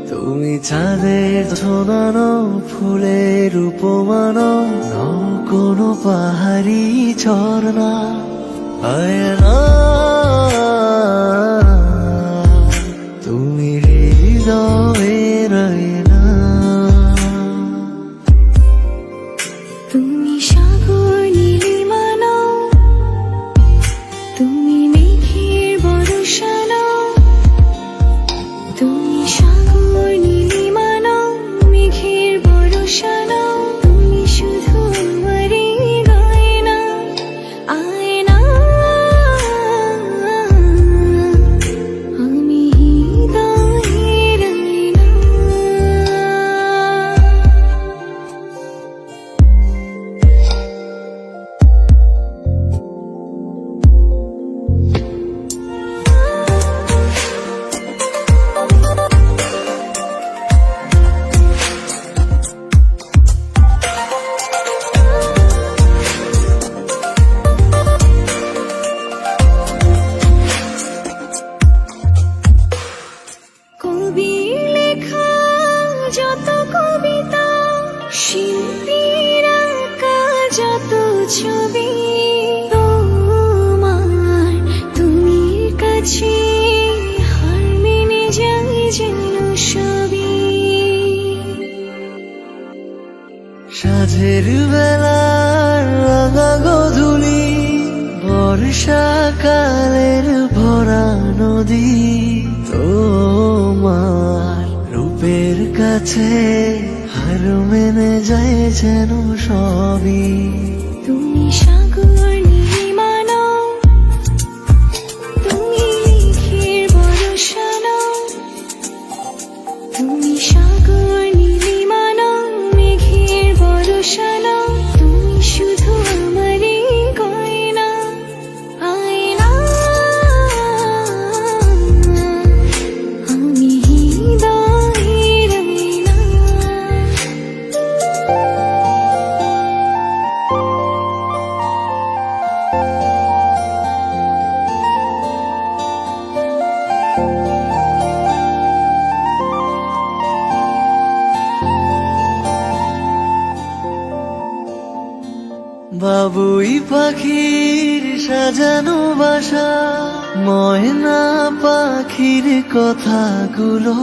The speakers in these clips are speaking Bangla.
তুমি চাঁদের ছোনানো ফুলের উপমানো নও কোনো পাহাড়ি ঝর্ণা আয়না তুমি হৃদয়ের আয়না। তুমি সাগর নীলিমানো, তুমি মেঘের বর্ষানো, তুমি সাগর নীলিমানো, মেঘের বর্ষানো, তুমি শুধু আমারই গয়না আয়না। আমি হৃদয়ের আয়না। কবির লেখা যত কবিতা, শিল্পীর আঁকা যত ছবি, তোমার তুমি কাছে হার মেনে যাই যেন সবই। সাঁঝের বেলার রাঙা গধূলি, বর্ষাকালের ভরা নদী, তোমার রূপের কাছে হার মেনে যায় যেন সবই। তুমি সাগর নীলিমানো, তুমি মেঘের বর্ষানো, তুমি সাগর নীলিমানো, মেঘের বর্ষানো, তুমি শুধু আমারই গয়না আয়না। আমি হৃদয়ের আয়না। বাবুই পাখির সাজানো বাসা, ময়না পাখির কথাগুলো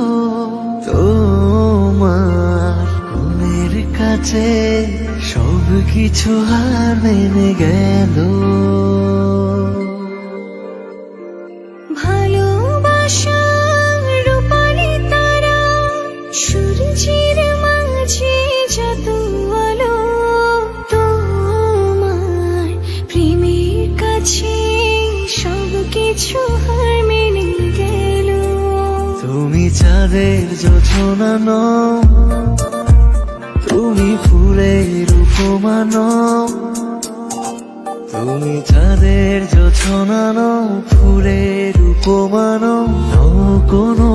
তোমার মনের কাছে সব কিছু হার মেনে গেল। ভালোবাসার রূপালি তারা, সূর্যের মাঝে যত আলো, তোমার প্রেমের কাছে সব কিছু হার মেনে গেল। তুমি চাঁদের জোছনা নও, তুমি ফুলের উপমা নও, তুমি চাঁদের জোছনা নও, ফুলের উপমা নও, নও কোনো